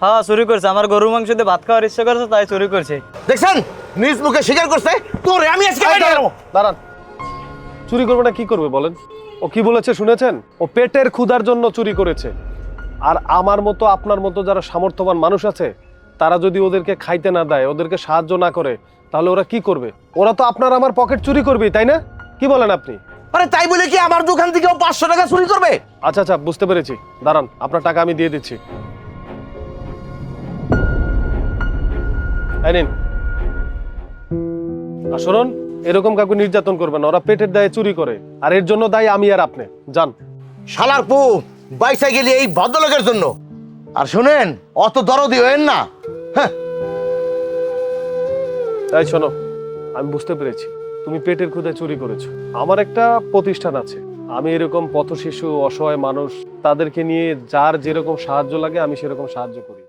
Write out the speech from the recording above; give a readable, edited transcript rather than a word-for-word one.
হ্যাঁ চুরি করছে, আমার গরুর মাংস দিয়ে ভাত খাওয়ার ইচ্ছা করছে তাই চুরি করছে। দেখছেন নিজ মুখে স্বীকার করছে। তোরে আমি আজকে দাঁড়ান, চুরি করবে না কি করবে বলেন? ও কি বলেছে শুনেছেন? ও পেটের ক্ষুধার জন্য চুরি করেছে। আর আমার মতো আপনার মতো যারা সামর্থ্যবান মানুষ আছে তারা যদি ওদেরকে খাইতে না দেয়, ওদেরকে সাহায্য না করে, তাহলে ওরা কি করবে? ওরা তো আপনার আমার পকেট চুরি করবেই, তাই না? কি বলেন আপনি? আরে তাই বলে কি আমার দোকান থেকেও 500 টাকা চুরি করবে? আচ্ছা আচ্ছা, বুঝতে পেরেছি। দাঁড়ান, আপনার টাকা আমি দিয়ে দিচ্ছি। এই নিন। আর শুনুন, এরকম কাউকে নির্যাতন করবেন না, ওরা পেটের দায়ে চুরি করে, আর এর জন্য দায়ী আমি আর আপনি। যান। শালার পু বাইসা গেলি এই ভদ্রলোকের জন্য। আর শুনেন, অত দরদি হয়েন না। হ্যাঁ, এই শোনো, আমি বুঝতে পেরেছি তুমি পেটের ক্ষুধায় চুরি করেছো। আমার একটা প্রতিষ্ঠান আছে, আমি এরকম পথ শিশু, অসহায় মানুষ, তাদেরকে নিয়ে যার যেরকম সাহায্য লাগে আমি সেরকম সাহায্য করি।